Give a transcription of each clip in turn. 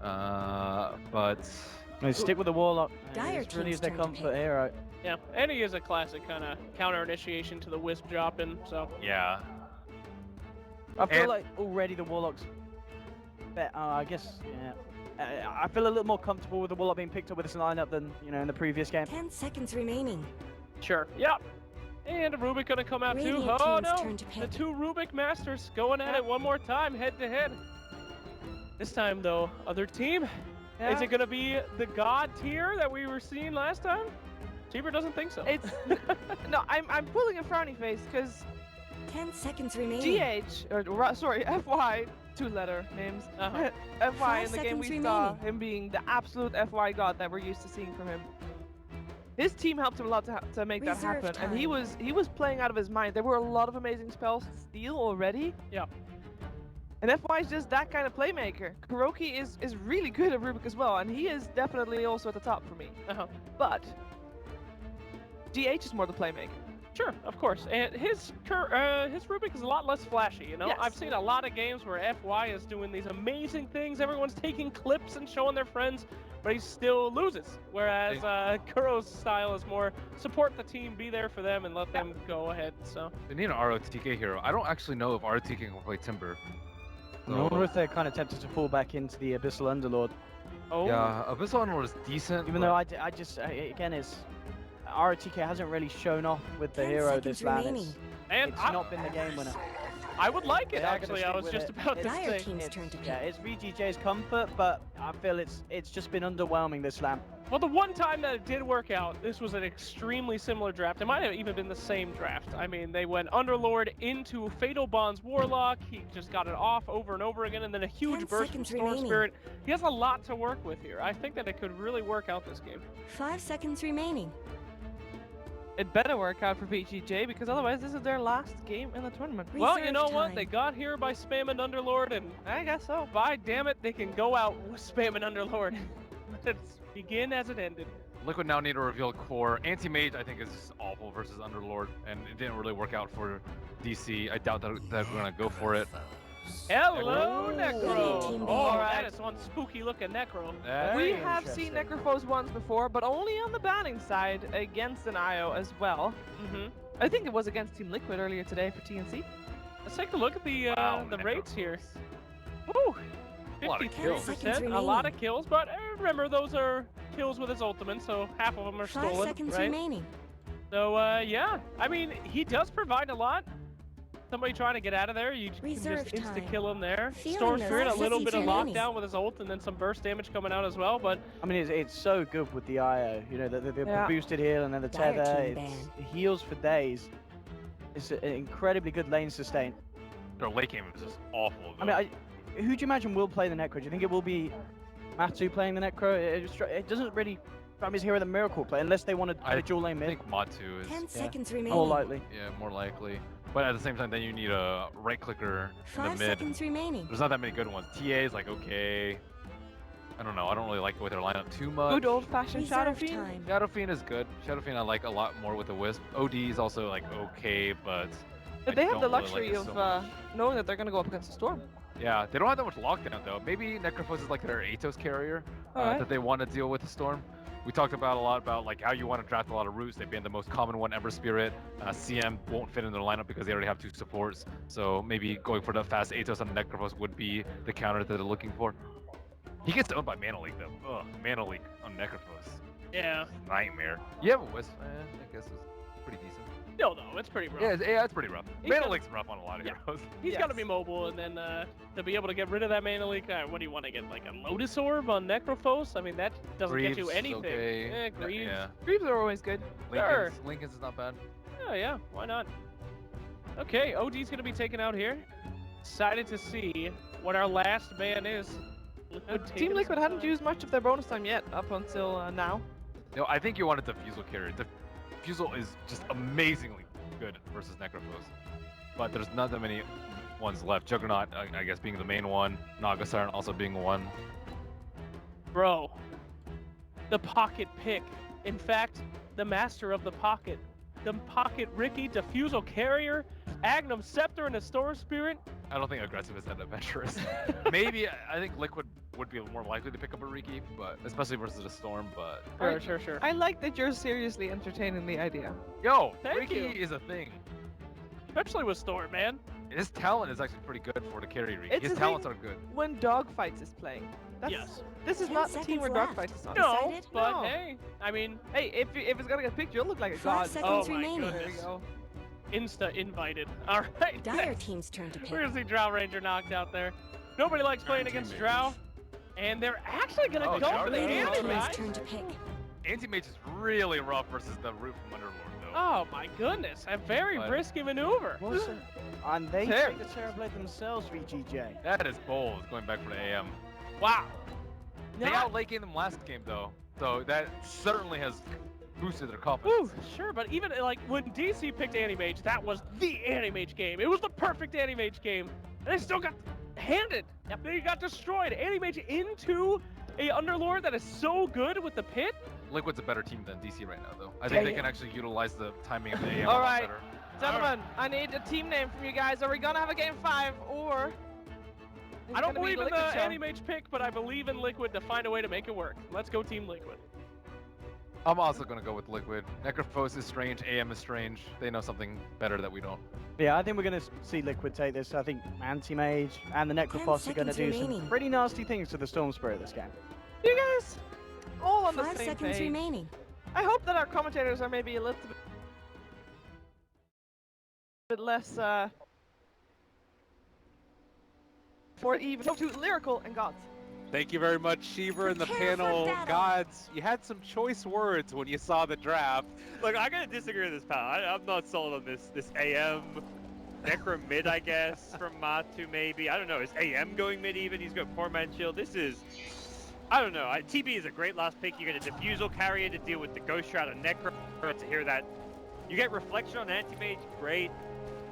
But They stick with the Warlock. Dire This really King's is their turn to comfort pick. hero. Yeah, and he is a classic kind of counter initiation to the Wisp dropping. So yeah, I feel And- like already the Warlock's better. I guess, yeah. I feel a little more comfortable with the Warlock being picked up with this lineup than, in the previous game. 10 seconds remaining. sure, yeah. And Rubik gonna come out too. Radiant Oh Team's no! turn to The pick. two Rubik Masters going at it one more time, head to head. This time though, other team. Is it gonna be the God tier that we were seeing last time? Cheaper doesn't think so. It's no, I'm pulling a frowny face because 10 seconds remaining. GH or sorry FY 2-letter names. Uh-huh. FY in the game seconds we saw remaining. him being the absolute FY god that we're used to seeing from him. His team helped him a lot to make that Reserve happen, and he time. was playing out of his mind. There were a lot of amazing spells to steal already. Yeah. And FY is just that kind of playmaker. Kuroki is really good at Rubik as well, and he is definitely also at the top for me. Uh-huh. But GH is more the playmaker. Sure, of course. And his Rubik is a lot less flashy, you know? Yes. I've seen a lot of games where FY is doing these amazing things, everyone's taking clips and showing their friends, but he still loses. Whereas Kuro's style is more support the team, be there for them, and let them go ahead, so... they need an ROTK hero. I don't actually know if ROTK can play Timber. I wonder if they're kind of tempted to fall back into the Abyssal Underlord. Oh, Yeah, Abyssal Underlord is decent. Even though again, ROTK hasn't really shown off with the 10 hero seconds this round. remaining. and It's I, not been the game winner. I would like it, They are gonna actually. stick I was with just it. about to Dire say. Team's turn to pick. Yeah, it's VGJ's comfort, but I feel it's just been underwhelming this slam. Well, the one time that it did work out, this was an extremely similar draft. It might have even been the same draft. I mean, they went Underlord into Fatal Bond's Warlock. He just got it off over and over again, and then a huge 10 burst from seconds Storm remaining. Spirit. He has a lot to work with here. I think that it could really work out this game. 5 seconds remaining. It better work out for VGJ because otherwise this is their last game in the tournament. Well, you Reserve know what? time. They got here by spamming Underlord, and I guess so. by damn it, they can go out with spamming Underlord. Let it begin as it ended. Liquid now need to reveal core. Anti-Mage, I think, is just awful versus Underlord, and it didn't really work out for DC. I doubt that they're going to go for it. Hello, Ooh. Necro! Team Oh, Band. that is one spooky looking Necro. We Very have seen interesting. Necrophos once before, but only on the banning side against an IO as well. Mm-hmm. I think it was against Team Liquid earlier today for TNC. Let's take a look at the Wow, rates here. Necrophos. Woo! A lot of 53%, kills. 10 seconds a lot of remaining. kills, but remember those are kills with his ultimate, so half of them are 5 stolen, seconds right? remaining. So yeah, I mean he does provide a lot. Somebody trying to get out of there, you can Reserve just insta time. kill him there. Feeling Storm those Spirit, a little bit of seconds remaining. lockdown with his ult, and then some burst damage coming out as well. But I mean, it's so good with the IO. The Yeah. boosted heal and then the Dire tether. team It heals for days. It's an incredibly good lane sustain. Their late game is just awful. I though. mean, who do you imagine will play the Necro? Do you think it will be Matu playing the Necro? It doesn't really strike me as hero the Miracle play unless they want to I do a dual lane I mid. think Matu is 10 seconds remaining. More likely. more likely. But at the same time, then you need a right clicker in the 5 mid. seconds remaining. There's not that many good ones. TA is like okay. I don't know. I don't really like the way their lineup too much. Good old-fashioned Shadow Reserve Fiend. time. Shadow Fiend is good. Shadow Fiend I like a lot more with the Wisp. OD is also like okay, but But I they have the don't really luxury like it of so much. knowing that they're going to go up against the Storm. Yeah, they don't have that much lockdown though. Maybe Necrophos is like their Atos carrier Alright. that they want to deal with the Storm. We talked about a lot about like how you want to draft a lot of roots. They banned the most common one, Ember Spirit. CM won't fit in their lineup because they already have 2 supports. So maybe going for the fast Atos on Necrophos would be the counter that they're looking for. He gets owned by Mana Leak though. Ugh, Mana Leak on Necrophos. yeah, Nightmare. You have a Wisp, I guess is pretty decent. no, it's pretty rough. Yeah, it's pretty rough. He's Mana got- Leak's rough on a lot of Yeah. heroes. He's got to be mobile, and then to be able to get rid of that mana leak, what do you want to get? Like a Lotus Orb on Necrophos? I mean, that doesn't get you Greaves is anything. okay. Yeah, Greaves. Yeah. Greaves are always good. Sure. Lincoln's is not bad. Oh, yeah, why not? Okay, OD's going to be taken out here. Excited to see what our last ban is. Liquid taking Team Liquid some hadn't time. used much of their bonus time yet up until now. No, I think you wanted Diffusal carrier. Diffusal is just amazingly good versus Necrophos. But there's not that many ones left. Juggernaut, I guess, being the main one. Naga Siren also being one. Bro, the pocket pick. In fact, the master of the pocket. The pocket Ricky, Diffusal Carrier, Agnum Scepter, and a Storm Spirit. I don't think aggressive is that adventurous. Maybe I think Liquid would be more likely to pick up a Riki, but especially versus the Storm. But Sure. I like that you're seriously entertaining the idea. yo, Thank Riki you. is a thing. Especially with Storm, man. His talent is actually pretty good for the carry Riki. It's His the talents thing- are good. When Dogfights is playing. That's, Yes. This is 10 not the team where seconds left. Dogfights is on. No, Decided? but No. hey, I mean, Hey, if it's gonna get picked, you'll look like a 5 god. seconds my remaining. goodness. There we go. insta invited. All right. Dire next. team's turn to We're pick. gonna see Drow Ranger knocked out there. Nobody likes playing against Drow, and they're actually gonna Oh, go Drow for the Ranger. Radiant team's anti-mage. turn to pick. Anti-Mage is really rough versus the Root from Underlord, though. Oh my goodness, a very But- risky maneuver. And they Fair. take the Terrorblade themselves, VGJ. That is bold, going back for the AM. Wow. They Not- out late game them last game, though. So that certainly has boosted their Woo, confidence. sure, but even like when DC picked Anti-Mage, that was the Anti-Mage game. It was the perfect Anti-Mage game, and they still got handed. They got destroyed. Anti-Mage into a Underlord that is so good with the pit. Liquid's a better team than DC right now, though. I think they Yeah. can actually utilize the timing of the AM All a lot right. better. Gentlemen, I need a team name from you guys. Are we gonna have a game 5 or? is I it don't gonna be believe in Liquid the show? Anti-Mage pick, but I believe in Liquid to find a way to make it work. Let's go Team Liquid. I'm also going to go with Liquid. Necrophos is strange, AM is strange. They know something better that we don't. Yeah, I think we're going to see Liquid take this. I think Anti-Mage and the Necrophos are going to seconds do some remaining. pretty nasty things to the Storm Spirit this game. You guys, all on the 5 same seconds page. remaining. I hope that our commentators are maybe a little bit less for even too lyrical and gods. Thank you very much, Shiver and the Prepare for panel battle. gods. You had some choice words when you saw the draft. Look, I gotta disagree with this pal. I'm not sold on this AM Necro mid, I guess, from Matu maybe. I don't know. Is AM going mid even? He's got 4-man shield. This is, I don't know. TB is a great last pick. You get a Diffusal carrier to deal with the Ghost Shroud and Necro. To hear that, you get Reflection on Anti-Mage. Great.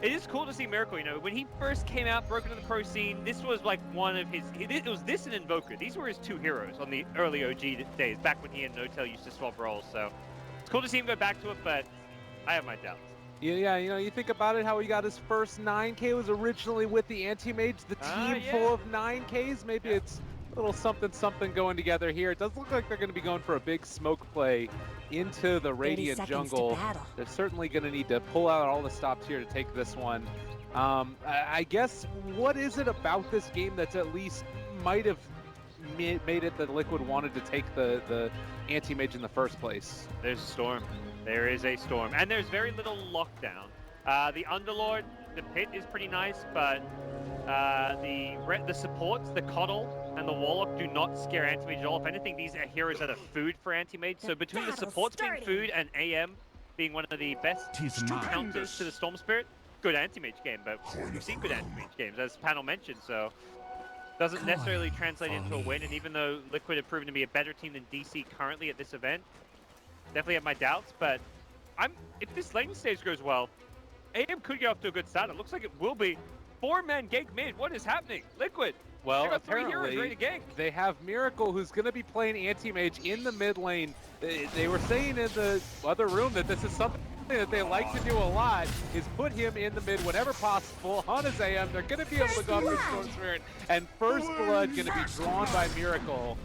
It is cool to see Miracle, you know, when he first came out, broke into the pro scene, this was like one of his, it was this and Invoker. These were his two heroes on the early OG days, back when he and No-Tail used to swap roles, so it's cool to see him go back to it, but I have my doubts. Yeah, you know, you think about it, how he got his first 9K was originally with the Anti-Mage, the team yeah. full of 9Ks. Maybe it's a little something going together here. It does look like they're going to be going for a big smoke play into the 30 Radiant seconds to jungle. battle. They're certainly going to need to pull out all the stops here to take this one. I guess, what is it about this game that's at least might have made it that Liquid wanted to take the Anti-Mage in the first place? There's a storm. There is a storm. And there's very little lockdown. The Underlord, the pit is pretty nice, but the supports, the Coddle, and the Warlock do not scare Anti-Mage at all. If anything, these are heroes that are food for Anti-Mage. So The between the battle's supports being starting. food and AM being one of the best counters to the Storm Spirit, good Anti-Mage game, but we've seen good Anti-Mage games, as the panel mentioned, so doesn't necessarily translate into a win. And even though Liquid have proven to be a better team than DC currently at this event, definitely have my doubts, but if this lane stage goes well, AM could get off to a good start. It looks like it will be. 4-man gank mid. What is happening? Liquid. Well, They got 3 heroes apparently ready to gank. they have Miracle, who's going to be playing Anti-Mage in the mid lane. They were saying in the other room that this is something that they like to do a lot, is put him in the mid whenever possible on his AM. They're going to be able to go up with Storm Spirit, and First Blood going to be drawn by Miracle.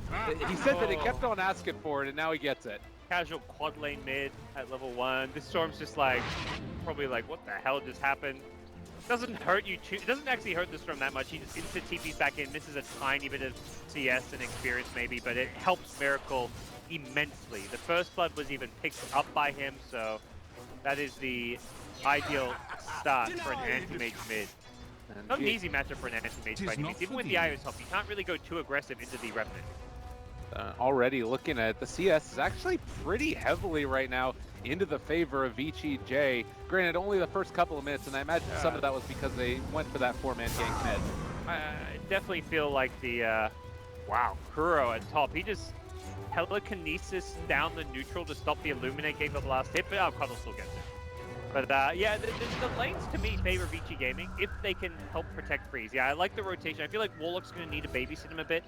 He said that he kept on asking for it, and now he gets it. Casual quad lane mid at level 1. This Storm's just like, probably like, what the hell just happened? Doesn't hurt you. It doesn't actually hurt the Storm that much. He just instant TPs back in, misses a tiny bit of CS and experience maybe, but it helps Miracle immensely. The First Blood was even picked up by him, so that is the ideal start for an anti-mage mid. And Not an easy matchup for an anti-mage by any means. Even with the IO's help, you can't really go too aggressive into the Revenant. Already looking at the CS is actually pretty heavily right now into the favor of VGJ. Granted, only the first couple of minutes, and I imagine some of that was because they went for that 4-man gank mid. I definitely feel like the, wow, Kuro at top. He just telekinesis down the neutral to stop the Illuminate, gave up the last hit, but Coddle still gets it. But yeah, the lanes to me favor VG Gaming if they can help protect Freeze. Yeah, I like the rotation. I feel like Warlock's going to need to babysit him a bit.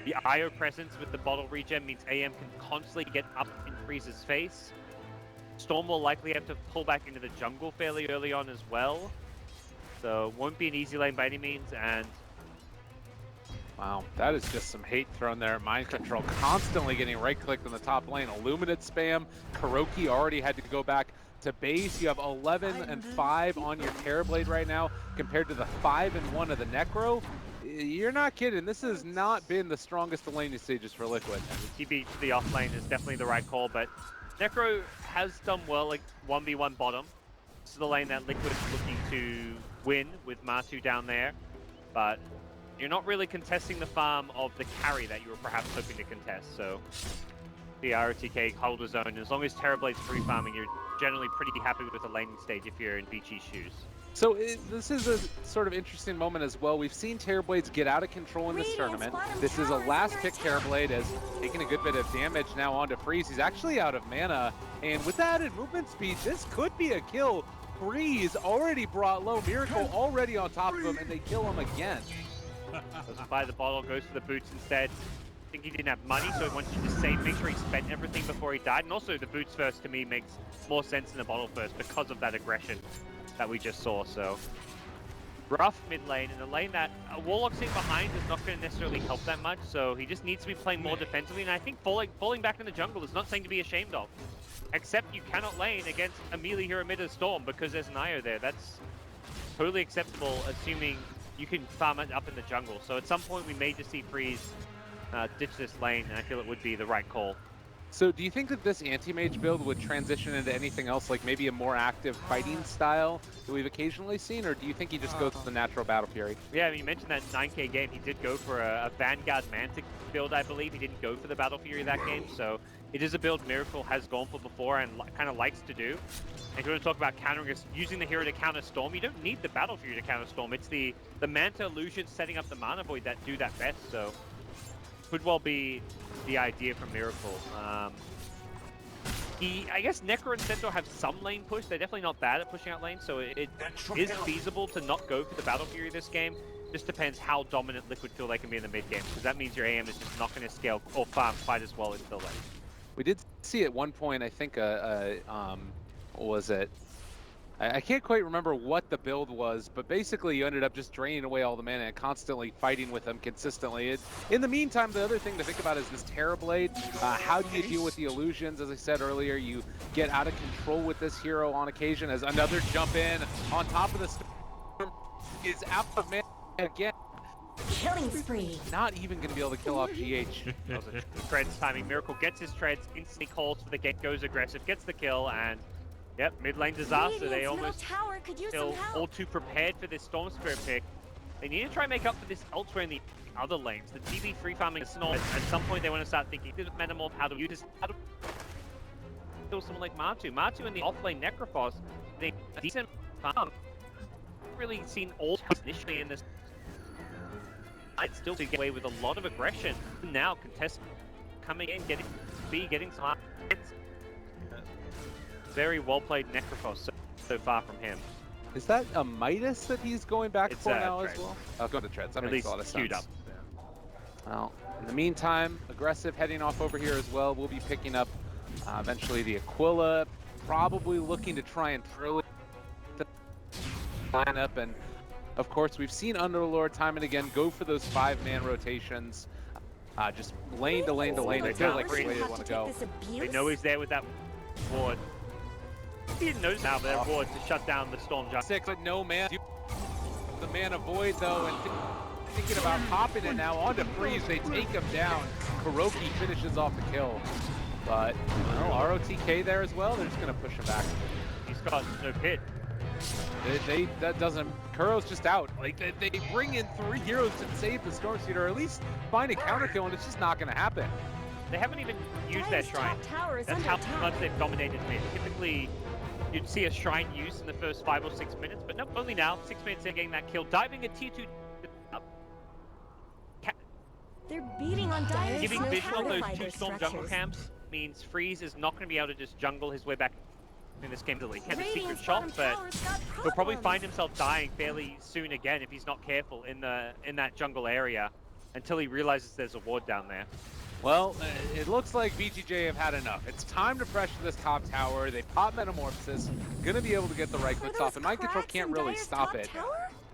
The IO presence with the bottle regen means AM can constantly get up in Freeze's face. Storm will likely have to pull back into the jungle fairly early on as well. So won't be an easy lane by any means, and Wow, that is just some hate thrown there at Mind Control. Constantly getting right-clicked in the top lane. Illuminate spam. Kuroki already had to go back to base. You have 11 and 5 on your Terrorblade right now compared to the 5 and 1 of the Necro. You're not kidding. This has not been the strongest of laning stages for Liquid. The TB to the off lane is definitely the right call, but Necro has done well, like 1v1 bottom. This is the lane that Liquid is looking to win with Matu down there, but you're not really contesting the farm of the carry that you were perhaps hoping to contest. So the ROTK hold his own. As long as Terrorblade's free farming, you're generally pretty happy with the laning stage if you're in VG's shoes. So this is a sort of interesting moment as well. We've seen Terrorblades get out of control in this tournament. This is a last pick Terrorblade as taking a good bit of damage now onto Freeze. He's actually out of mana, and with that added movement speed, this could be a kill. Freeze already brought low, Miracle already on top of him, and they kill him again. Doesn't buy the bottle, goes for the boots instead. I think he didn't have money, so he wants to just save, make sure he spent everything before he died. And also the boots first to me makes more sense than the bottle first because of that aggression that we just saw. So rough mid lane, and the lane that Warlock sitting behind is not going to necessarily help that much. So he just needs to be playing more defensively. And I think falling back in the jungle is not something to be ashamed of. Except you cannot lane against a melee hero mid of Storm because there's an IO there. That's totally acceptable, assuming you can farm it up in the jungle. So at some point we may just see Freeze ditch this lane, and I feel it would be the right call. So do you think that this anti-mage build would transition into anything else, like maybe a more active fighting style that we've occasionally seen, or do you think he just goes to the natural Battle Fury? Yeah, I mean, you mentioned that 9K game. He did go for a Vanguard Mantic build, I believe. He didn't go for the Battle Fury that game, so it is a build Miracle has gone for before and kind of likes to do. And if you want to talk about countering us, using the hero to counter Storm, you don't need the Battle Fury to counter Storm. It's the Manta Illusion setting up the Mana Void that do that best, so could well be the idea from Miracle. I guess Necro and Centaur have some lane push. They're definitely not bad at pushing out lanes, so it is feasible to not go for the Battle Fury this game. Just depends how dominant Liquid feel they can be in the mid game, because that means your AM is just not going to scale or farm quite as well into the lane. We did see at one point, I think, what was it? I can't quite remember what the build was, but basically you ended up just draining away all the mana and constantly fighting with them consistently. In the meantime, the other thing to think about is this Terrorblade. How do you deal with the illusions? As I said earlier, you get out of control with this hero on occasion as another jump in on top of the Storm is out of mana again. Killing spree. Not even going to be able to kill off GH. That was a treads timing. Miracle gets his treads, instantly calls for the get, goes aggressive, gets the kill, and yep, mid lane disaster. They almost feel all too prepared for this Storm Spirit pick. They need to try and make up for this elsewhere in the other lanes. The TB free farming is not. At some point, they want to start thinking Metamorph, how to use this, how to kill someone like Matu. Matu in the off lane Necrophos, they decent farm. Really seen all initially in this. I'd still to get away with a lot of aggression. Now contest coming in, getting some hits. Very well played Necrophos so far from him. Is that a Midas that he's going back It's for now Treads. as well? I'll go to Treads. That At makes least a lot of queued sense. up. Well, in the meantime, aggressive heading off over here as well. We'll be picking up eventually the Aquila, probably looking to try and throw it the lineup. And of course, we've seen Underlord time and again go for those 5-man rotations. Just lane to lane to lane. I feel like that's the way they want to go. They know he's there with that ward. He didn't notice now their ward to shut down the Storm Giant. 6, but no man. The Mana Void though, and thinking about popping it now onto Freeze. They take him down. Kuroki finishes off the kill. But, well, ROTK there as well. They're just going to push him back. He's got no pit. That doesn't. Kuro's just out. Like they bring in 3 heroes to save the Storm Seed, or at least find a counter kill, and it's just not going to happen. They haven't even used their shrine. That's how much they've dominated mid. Typically, you'd see a shrine used in the first 5 or 6 minutes, but no, only now. 6 minutes in getting that kill, diving a T2 up. They're beating on Dire's Giving no vision on power those fiber 2 Storm jungle structures. camps means Freeze is not going to be able to just jungle his way back in this game. He has a secret Radiant's shot, bottom but tower's got he'll probably problems. find himself dying fairly soon again if he's not careful in that jungle area until he realizes there's a ward down there. Well, it looks like VGJ have had enough. It's time to pressure this top tower. They pop Metamorphosis, gonna be able to get the right clicks off, and Mind Control can't really stop it.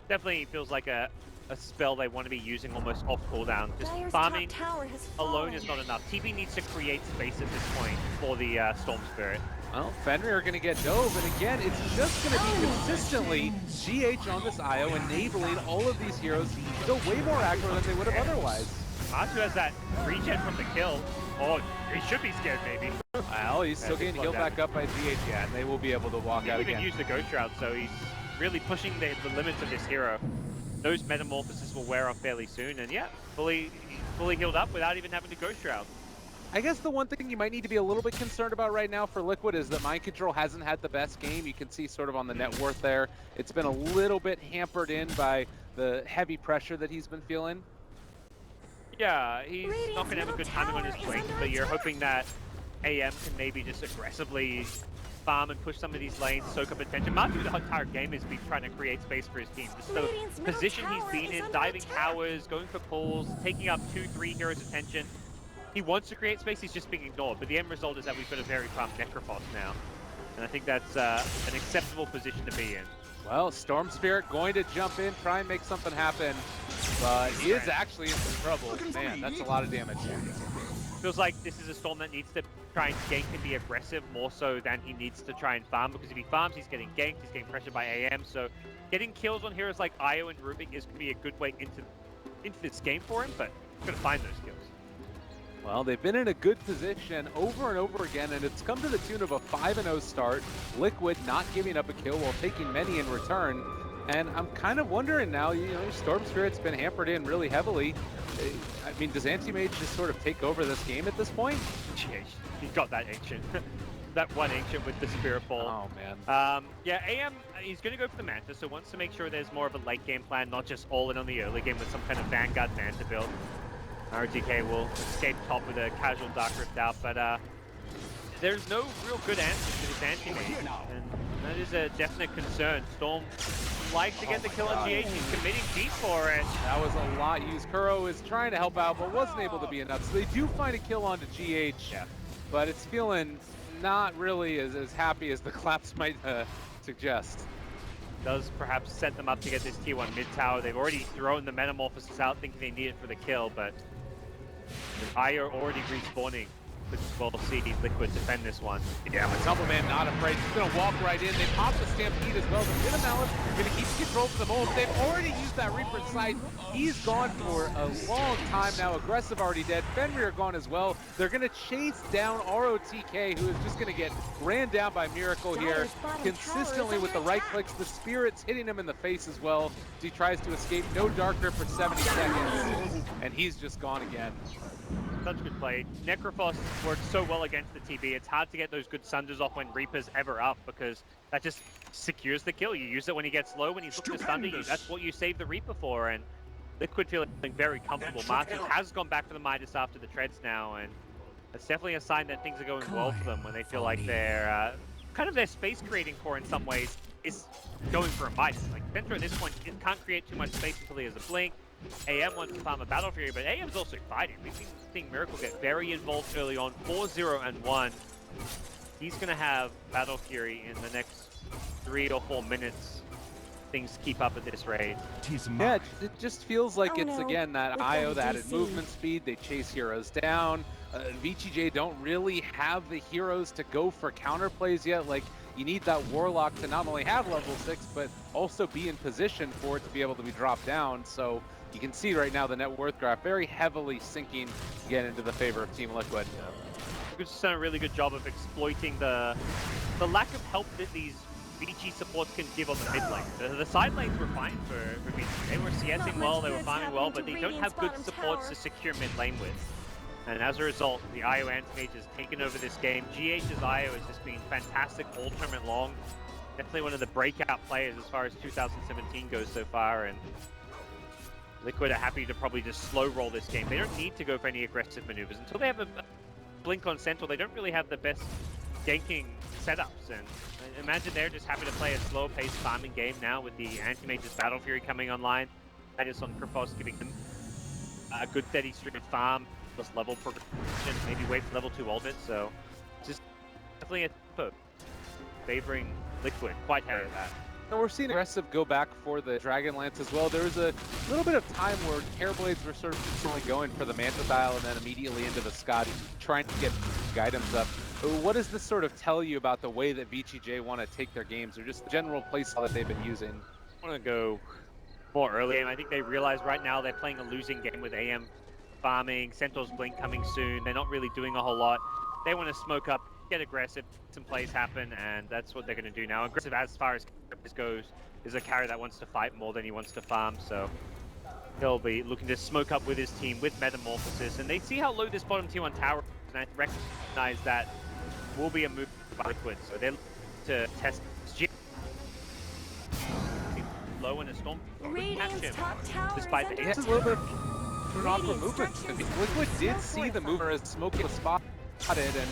Definitely feels like a a spell they want to be using almost off cooldown. Just Dire's farming top tower has alone fallen. is not enough. TB needs to create space at this point for the Storm Spirit. Well, Fenrir are going to get dove, and again, it's just going to be consistently GH on this IO, enabling all of these heroes to go way more aggro than they would have otherwise. Matu has that regen from the kill. Oh, he should be scared, maybe. Well, he's still getting healed back up by GH, yeah, and they will be able to walk out He didn't again. even use the Ghost Shroud, so he's really pushing the limits of this hero. Those metamorphoses will wear off fairly soon, and yeah, fully healed up without even having to Ghost Shroud. I guess the one thing you might need to be a little bit concerned about right now for Liquid is that Mind Control hasn't had the best game. You can see sort of on the net worth there. It's been a little bit hampered in by the heavy pressure that he's been feeling. Yeah, he's not going to have a good timing on his blink, but you're hoping that AM can maybe just aggressively farm and push some of these lanes, soak up attention. Matu the entire game has been trying to create space for his team. Just the position he's been in, diving towers, going for pulls, taking up 2-3 heroes' attention. He wants to create space, he's just being ignored, but the end result is that we've got a very farm Necrophos now. And I think that's an acceptable position to be in. Well, Storm Spirit going to jump in, try and make something happen, but he is actually in some trouble. Man, that's a lot of damage. Feels like this is a Storm that needs to try and gank and be aggressive more so than he needs to try and farm, because if he farms, he's getting ganked, he's getting pressured by AM, so getting kills on heroes like Io and Rubik is going to be a good way into this game for him, but he's got to find those kills. Well, they've been in a good position over and over again, and it's come to the tune of a 5-0 start. Liquid not giving up a kill while taking many in return. And I'm kind of wondering now, you know, Storm Spirit's been hampered in really heavily. I mean, does Anti-Mage just sort of take over this game at this point? Jeez, he's got that Ancient. That one Ancient with the Spirit Ball. Oh, man. Yeah, AM, he's going to go for the Manta, so wants to make sure there's more of a late game plan, not just all in on the early game with some kind of Vanguard Manta build. RTK will escape top with a casual Dark Rift out, but there's no real good answer to this Anti-Mage, and that is a definite concern. Storm likes to get the kill on GH, he's committing deep for it. That was a lot used. Kuro is trying to help out, but wasn't able to be enough. So they do find a kill onto GH, but it's feeling not really as happy as the claps might suggest. Does perhaps set them up to get this tier 1 mid tower. They've already thrown the Metamorphosis out thinking they need it for the kill, but Io already respawning. We'll see Liquid defend this one. Yeah, but Suppleman not afraid. He's going to walk right in. They pop the Stampede as well. The Minimalist going to keep control for the moment. They've already used that Reaper's Sight. He's gone for a long time now. Aggressive already dead. Fenrir gone as well. They're going to chase down ROTK, who is just going to get ran down by Miracle here. Consistently with the right clicks. The Spirit's hitting him in the face as well. He tries to escape. No Dark Grip for 70 seconds. And he's just gone again. Such good play. Necrophos works so well against the TB. It's hard to get those good Sunders off when Reaper's ever up, because that just secures the kill. You use it when he gets low, when he's looking to Sunder you. That's what you save the Reaper for, and Liquid feeling very comfortable. Martin has gone back for the Midas after the treads now, and it's definitely a sign that things are going well for them when they feel like they're kind of their space creating core in some ways is going for a Midas. Like Ventro at this point can't create too much space until he has a blink. AM wants to farm a Battle Fury, but AM's also fighting. We've been seeing Miracle get very involved early on, 4-0 and 1. He's going to have Battle Fury in the next 3 or 4 minutes. Things keep up at this rate. Yeah, it just feels like it's, no. again, that IO, that added movement speed. They chase heroes down. VGJ don't really have the heroes to go for counterplays yet. Like, you need that Warlock to not only have level 6, but also be in position for it to be able to be dropped down. So you can see right now the net worth graph very heavily sinking again into the favor of Team Liquid. Liquid's just done a really good job of exploiting the lack of help that these VG supports can give on the mid lane. The side lanes were fine for VG. They were CSing well, they were farming well, but they don't have good supports to secure mid lane with. And as a result, the IO Anti-Mage has taken over this game. GH's IO has just been fantastic all tournament long. Definitely one of the breakout players as far as 2017 goes so far. And Liquid are happy to probably just slow roll this game. They don't need to go for any aggressive maneuvers. Until they have a blink on Sentinel, they don't really have the best ganking setups. And imagine they're just happy to play a slower paced farming game now with the Anti-Mage's Battle Fury coming online. That is on Kripos, giving them a good steady stream of farm. Plus level progression, maybe wait for level 2 ultimate, so just definitely a favoring Liquid, quite happy with that. And we're seeing aggressive go back for the Dragonlance as well. There was a little bit of time where Hairblades were sort of consistently going for the Manta style and then immediately into the Scotty, trying to get items up. What does this sort of tell you about the way that VGJ want to take their games, or just the general playstyle that they've been using? I want to go more early game. I think they realize right now they're playing a losing game with AM farming, Centaur's Blink coming soon. They're not really doing a whole lot. They want to smoke up, get aggressive, some plays happen, and that's what they're going to do now. Aggressive as far as goes is a carry that wants to fight more than he wants to farm, so he'll be looking to smoke up with his team with Metamorphosis, and they see how low this bottom tier 1 tower is, and I recognize that will be a move by Liquid, so they're looking to test low in a storm. Radiant's top tower is Despite under the attack. a little bit of an awkward movement. Liquid did see the mover as Smokey was spotted, and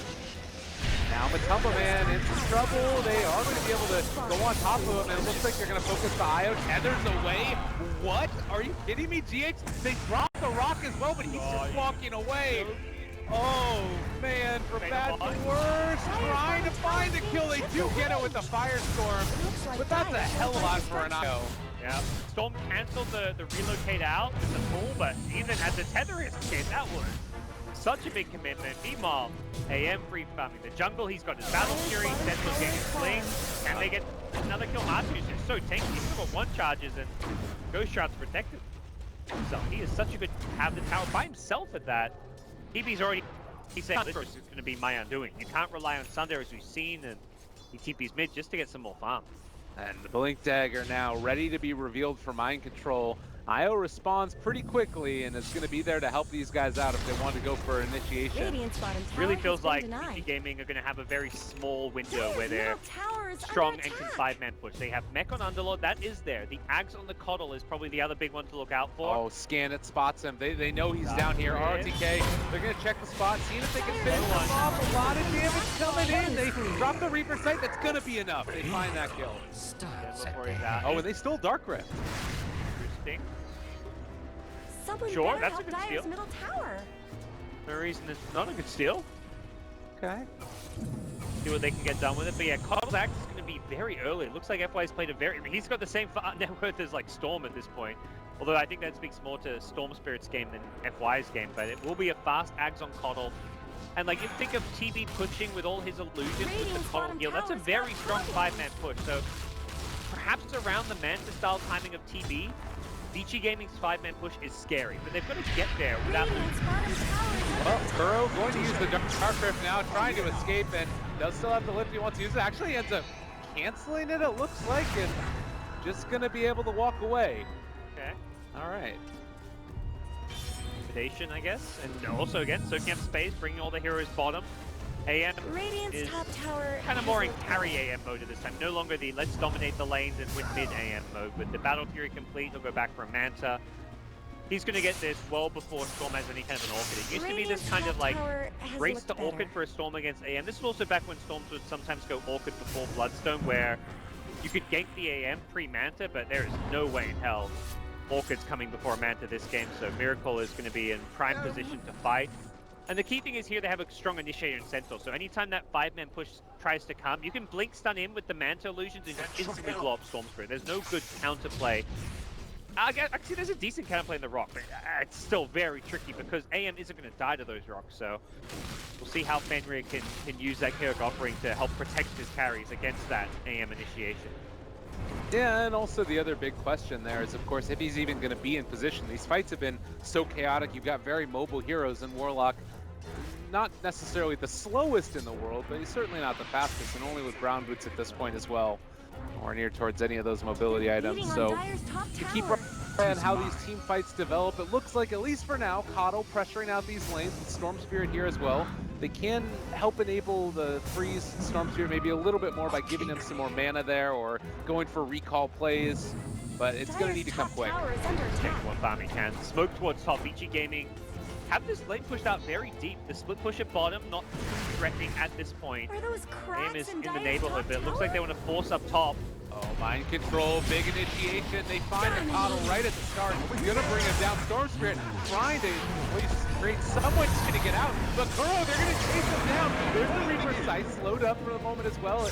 now Matumba Man into trouble. They are going to be able to go on top of him, and it looks like they're going to focus the IO. Tethers away. What? Are you kidding me, GH? They dropped the rock as well, but he's just walking away. Oh, man, for bad for worse. Trying to find the kill. They do get it with the Firestorm, but that's a hell of a lot for an IO. Yeah, Storm canceled the relocate out with the pull, but even as the tether is hit, that was such a big commitment. Meanwhile, AM free farming the jungle. He's got his Battle Fury, Sentinel's getting his Sling, and they get another kill. Arthur's just so tanky. He's got 1 charges, and Ghost Shroud's protected himself. He is such a good have the tower by himself at that. TB's already, he said this is going to be my undoing. You can't rely on Sunder, as we've seen, and he TP's mid just to get some more farm. And the Blink Dagger now ready to be revealed for Mind Control. IO responds pretty quickly and is going to be there to help these guys out if they want to go for initiation. Radiant's bottom tower Really has feels been like denied. VG Gaming are going to have a very small window Dire's where they're middle tower is strong under and can attack. 5-man push. They have Mech on Underlord, that is there. The Ags on the Coddle is probably the other big one to look out for. Oh, scan it, spots him. They know he's down here. RTK, they're going to check the spot, seeing if they can finish him off. A lot of damage coming in. They drop the Reaper sight. That's going to be enough. They find that kill. Before he's out. Oh, and they stole Dark Rift. Interesting. Someone Sure, better that's a help good Dire's steal. middle tower. No reason it's not a good steal. Okay. See what they can get done with it. But yeah, Coddle's Axe is going to be very early. It looks like FY's played a very... He's got the same net worth as like Storm at this point. Although I think that speaks more to Storm Spirit's game than FY's game. But it will be a fast Ags on Coddle. And like, you think of TB pushing with all his illusions with the Radiant's Coddle bottom heal. That's a tower's very got strong trouble. 5-man push. So perhaps around the Manta style timing of TB, VG Gaming's 5-man push is scary. But they've got to get there without Radiant's bottom tower is under Well, attack. Kuro going to use the Dark Rift now, trying to escape, and does still have the lift he wants to use. It actually ends up canceling it looks like, and just going to be able to walk away. Okay. All right. Intimidation, I guess. And also, again, soaking up space, bringing all the heroes bottom. AM Radiant's is top tower kind of has more been in carry AM mode at this time. No longer the let's dominate the lanes and win mid AM mode. With the Battle Fury complete, he'll go back for a Manta. He's going to get this well before Storm has any kind of an Orchid. It used to be this kind of like race to Orchid for a Storm against AM. This was also back when Storms would sometimes go Orchid before Bloodstone, where you could gank the AM pre-Manta, but there is no way in hell Orchid's coming before Manta this game, so Miracle is going to be in prime position to fight. And the key thing is here they have a strong Initiator and Centaur, so anytime that 5-man push tries to come, you can blink stun in with the Manta illusions and just instantly blow up Storm Spirit. There's no good counterplay. Actually, there's a decent counterplay in the rock, but it's still very tricky because AM isn't going to die to those rocks, so we'll see how Fenrir can use that Chaotic Offering to help protect his carries against that AM initiation. Yeah, and also the other big question there is, of course, if he's even going to be in position. These fights have been so chaotic. You've got very mobile heroes in Warlock. Not necessarily the slowest in the world, but he's certainly not the fastest, and only with Brown Boots at this point as well. Or near towards any of those mobility items. So to keep an eye on how these team fights develop, it looks like, at least for now, Coddle pressuring out these lanes with Storm Spirit here as well. They can help enable the freeze Storm Spirit maybe a little bit more by giving them some more mana there or going for recall plays, but it's going to need to come quick. Take what farm he can. Smoke towards top. VG Gaming have this lane pushed out very deep. The split push at bottom, not threatening at this point. Are those Aim cracks is in the Dire's neighborhood, top but it looks tower? like they want to force up top. Oh, Mind Control, big initiation. They find the Coddle right at the start. We're going to bring him down. Storm Spirit trying to create someone's going to get out. But Kuro, they're going to chase him down. There's the Reaper sight slowed up for a moment as well.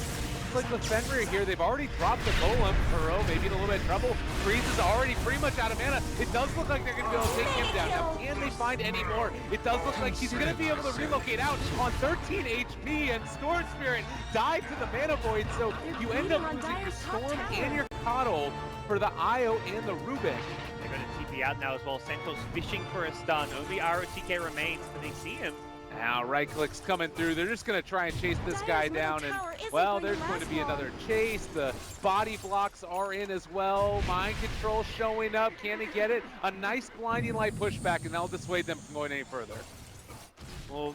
looks like the Fenrir here, they've already dropped the Golem. Kuro maybe in a little bit of trouble. Freeze is already pretty much out of mana. It does look like they're going to be able to take him down. Now, can they find any more? It does look like he's going to be able to relocate out on 13 HP, and Storm Spirit died to the Mana Void, so you end up losing your Storm and your Coddle for the Io and the Rubik. They're going to TP out now as well. Sentinel's fishing for a stun. Only ROTK remains. Can they see him? Now right click's coming through. They're just going to try and chase this guy down, and well, there's going to be another chase. The body blocks are in as well. Mind control showing up. Can he get it? A nice blinding light pushback, and that'll dissuade them from going any further. Well,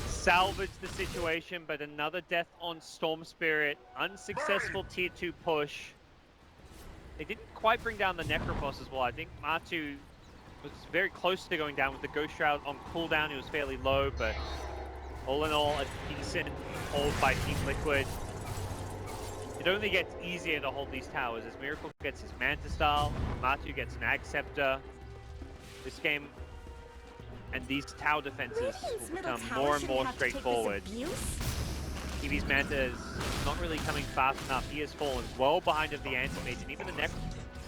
salvage the situation, but another death on Storm Spirit. Unsuccessful tier 2 push. They didn't quite bring down the Necroboss as well. I think Matu was very close to going down with the Ghost Shroud on cooldown. He was fairly low, but all in all, a decent hold by Team Liquid. It only gets easier to hold these towers as Miracle gets his Manta Style, Matu gets an Ag Scepter. This game and these tower defenses will become more and more straightforward. Eevee's Manta is not really coming fast enough. He has fallen well behind of the Anti-Mage and even the next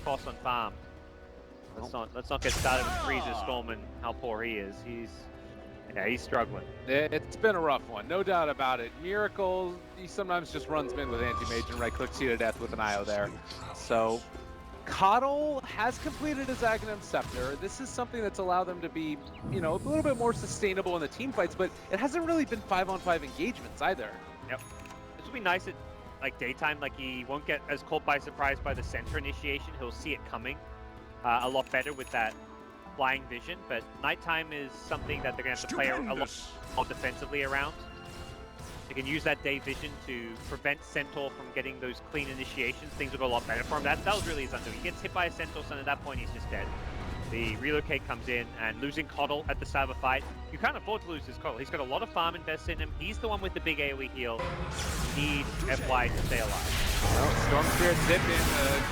cross on farm. Let's not get started with Freeze's Storm and how poor he is. He's struggling. It's been a rough one, no doubt about it. Miracle, he sometimes just runs mid with Anti-Mage and right clicks you to death with an IO there. So Coddle has completed his Aghanim Scepter. This is something that's allowed them to be, you know, a little bit more sustainable in the team fights, but it hasn't really been 5-on-5 engagements either. Yep. This will be nice at like daytime. Like he won't get as caught by surprise by the center initiation. He'll see it coming a lot better with that flying vision. But nighttime is something that they're going to have to play a lot more defensively around. They can use that day vision to prevent Centaur from getting those clean initiations. Things will go a lot better for him. That was really his undo. He gets hit by a Centaur, so at that point he's just dead. The relocate comes in, and losing Coddle at the start of a fight, you can't afford to lose this Coddle. He's got a lot of farm invested in him. He's the one with the big AoE heal. You need FY to stay alive. Well, Storm Spirit zipping.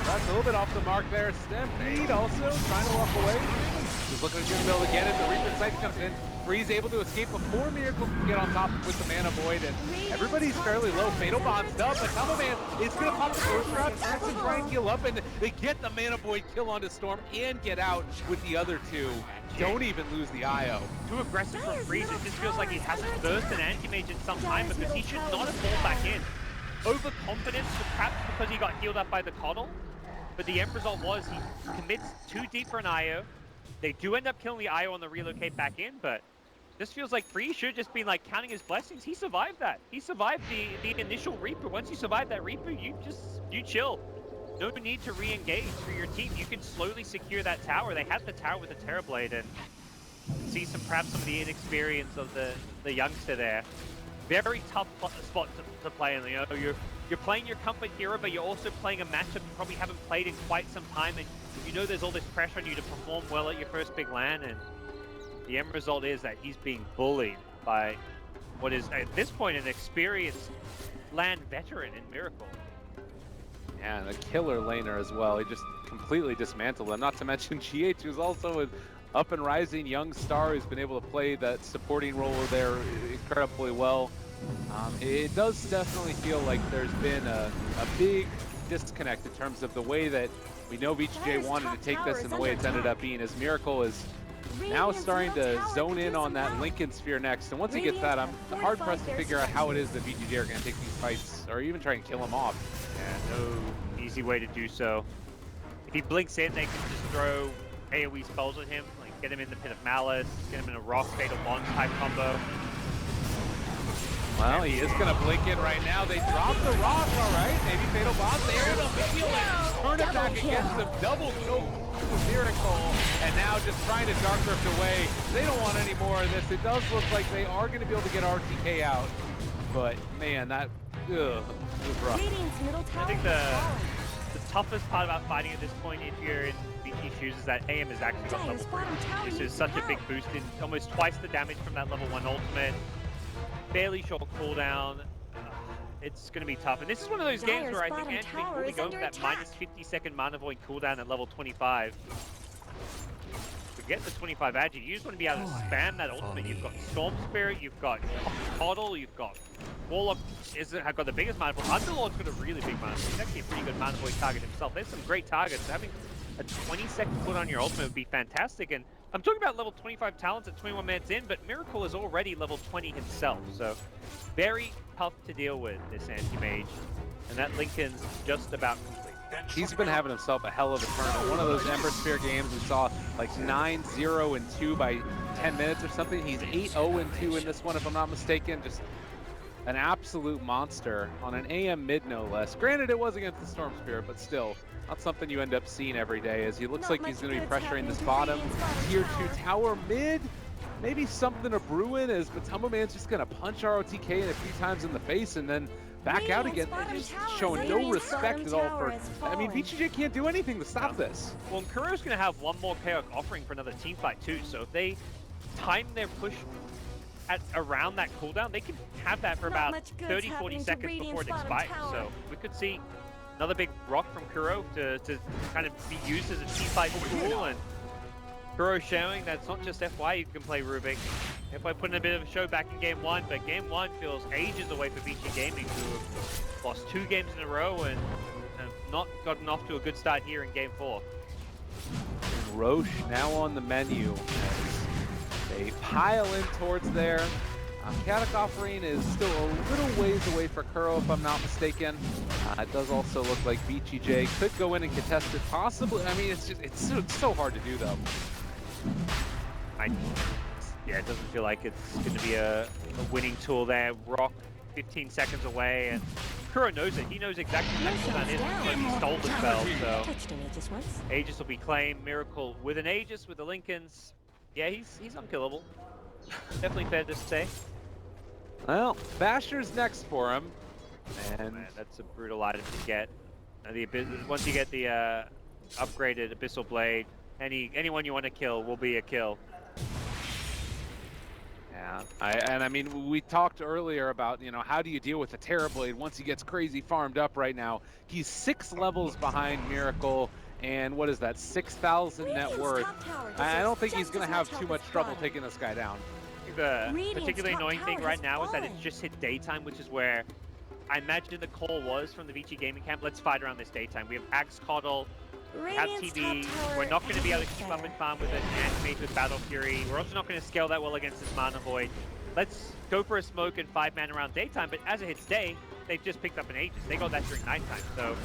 That's a little bit off the mark there. Stampede also trying to walk away. He's looking to be able to get it. The Reaper Sight comes in. Freeze able to escape before Miracle can get on top with the Mana Void, and everybody's fairly low. Fatal Bond's up, but Combo Man is going to pop the Ghost Shroud, and try and heal up, and they get the Mana Void kill onto Storm and get out with the other two. Don't even lose the IO. Too aggressive from Freeze. It just feels like he hasn't burst an Anti-Mage in some time because he should not have fallen back in. Overconfidence, perhaps because he got healed up by the Coddle, but the end result was he commits too deep for an IO. They do end up killing the IO on the relocate back in, but this feels like Freeze should have just been like counting his blessings. He survived that. He survived the initial Reaper. Once you survive that Reaper, you chill. No need to re-engage for your team. You can slowly secure that tower. They had the tower with the Terrorblade, and see perhaps some of the inexperience of the youngster there. Very tough spot to play in. You know, you're playing your comfort hero, but you're also playing a matchup you probably haven't played in quite some time, and you know there's all this pressure on you to perform well at your first big LAN, and the end result is that he's being bullied by what is, at this point, an experienced LAN veteran in Miracle. Yeah, and a killer laner as well. He just completely dismantled him. Not to mention GH, who's also an up and rising young star who's been able to play that supporting role there incredibly well. It does definitely feel like there's been a big disconnect in terms of the way that we know VGJ wanted to take this and the way it's ended up being, as Miracle is now starting to zone in on that Lincoln Sphere next. And once he gets that, I'm hard pressed to figure out how it is that VGJ are going to take these fights or even try and kill him off. Yeah, no easy way to do so. If he blinks in, they can just throw AoE spells at him, like get him in the Pit of Malice, get him in a Rock Fatal Bond type combo. Well, he is going to blink in right now. They drop the rock, all right. Maybe Fatal Bond there. They'll heal it. Turn it back against them. Double kill with Miracle. And now just trying to Dark Rift away. They don't want any more of this. It does look like they are going to be able to get RTK out. But, man, that was rough. I think the toughest part about fighting at this point, if you're in VG shoes, is that AM has actually got level 3. This is such a big boost in almost twice the damage from that level 1 ultimate. Fairly short cooldown. It's going to be tough. And this is one of those games where I think Anthony's really going for that minus 50-second mana void cooldown at level 25. get the 25 agi, you just want to be able to spam that ultimate. You've got Storm Spirit, you've got Coddle, you've got Warlock have got the biggest mana pool. Underlord's got a really big mana pool. He's actually a pretty good mana pool target himself. There's some great targets. So having a 20-second cooldown on your ultimate would be fantastic. And I'm talking about level 25 talents at 21 minutes in, but Miracle is already level 20 himself. So very tough to deal with, this anti-mage. And that Linken's just about complete. He's been having himself a hell of a tournament. One of those Ember Sphere games we saw like 9-0-2 by 10 minutes or something. He's 8-0-2 in this one, if I'm not mistaken. Just an absolute monster on an AM mid, no less. Granted, it was against the Storm Spirit, but still, not something you end up seeing every day, as he looks like he's going to be pressuring this bottom. Tier 2 tower mid. Maybe something to brew in, as Matumbo Man's just going to punch ROTK in a few times in the face and then back out again. Just showing no respect at all for... I mean, VGJ can't do anything to stop this. Well, Kuro's going to have one more chaotic offering for another team fight too, so if they time their push at around that cooldown, they can have that for about 30-40 seconds before it expires. So we could see another big rock from Kuro to kind of be used as a team fight tool, and Kuro showing that it's not just FY you can play Rubik. FY putting a bit of a show back in Game 1, but Game 1 feels ages away for VG Gaming, who have lost 2 games in a row and have not gotten off to a good start here in Game 4. And Roche now on the menu as they pile in towards there. Chaotic Offering is still a little ways away for Kuro, if I'm not mistaken. It does also look like VGJ could go in and contest it, possibly. I mean, it's so hard to do, though. Yeah, it doesn't feel like it's going to be a winning tool there. Rock 15 seconds away, and Kuro knows it. He knows exactly what that cooldown is because he stole the spell, so Aegis will be claimed. Miracle with an Aegis, with the Lincolns. Yeah, he's unkillable. Definitely fair to say. Well, Basher's next for him, and man, that's a brutal item to get. Once you get the upgraded Abyssal Blade, anyone you want to kill will be a kill. Yeah, I mean, we talked earlier about, you know, how do you deal with the Terrorblade once he gets crazy farmed up right now. He's 6 levels behind Miracle, and what is that, 6,000 net worth. I don't think he's going to have too much trouble taking this guy down. The particularly annoying thing right now is that it's just hit daytime, which is where I imagine the call was from the VG Gaming camp. Let's fight around this daytime. We have Axe Coddle, we have TV. We're not going to be able to keep up and farm with an Anti-Mage with Battle Fury. We're also not going to scale that well against this Mana Void. Let's go for a smoke and 5-man around daytime, but as it hits day, they've just picked up an Aegis. They got that during nighttime, so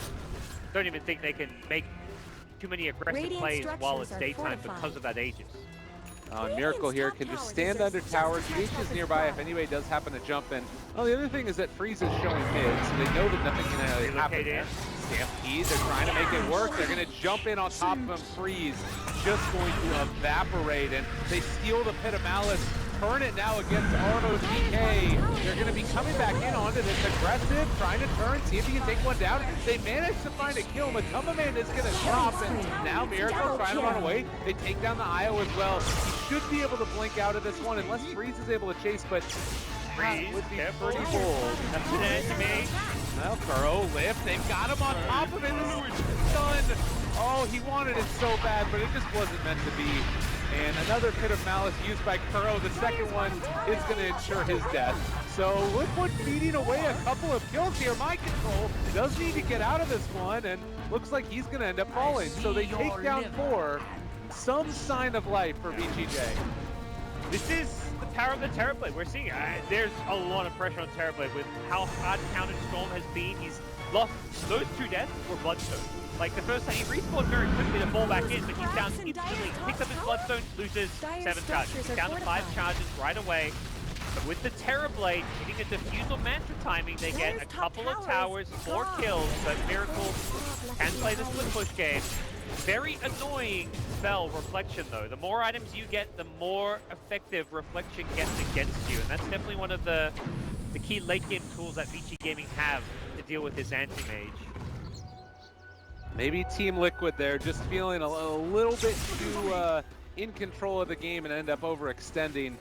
don't even think they can make too many aggressive plays while it's daytime because of that Aegis. Miracle here can just stand under towers. GH is nearby if anybody does happen to jump in. Well, the other thing is that Freeze is showing mid, so they know that nothing can happen there. Stampede, they're trying to make it work. They're going to jump in on top of him. Freeze just going to evaporate, and they steal the Pit of Malice. Turn it now against ROTK. They're going to be coming back in onto this aggressive, trying to turn, see if he can take one down. They manage to find a kill. Matumbo Man is going to drop, and now Miracle trying to run away. They take down the IO as well. He should be able to blink out of this one unless Freeze is able to chase, but Freeze would be careful. pretty bold. That's an enemy. Well, Kuro lift. They've got him on top of it. It's done. Oh, he wanted it so bad, but it just wasn't meant to be. And another Pit of Malice used by Kuro. The second one is going to ensure his death. So Liquid feeding away a couple of kills here. Mind Control does need to get out of this one, and looks like he's going to end up falling. So they take down 4. Some sign of life for VGJ. This is the power of the Terrorblade. We're seeing there's a lot of pressure on Terrorblade with how hard countered Storm has been. He's lost those 2 deaths were Bloodstone. Like the first time he respawned very quickly to fall back in, but he's down instantly. Picks up his Bloodstone, loses 7 charges. He's down to 5 charges right away. But with the Terrorblade hitting a Diffusal Mantra timing, they get a couple of towers, 4 kills, but Miracle can play the split push game. Very annoying spell, Reflection, though. The more items you get, the more effective Reflection gets against you. And that's definitely one of the key late game tools that VG Gaming have to deal with this anti-mage. Maybe Team Liquid there just feeling a little bit too in control of the game and end up overextending.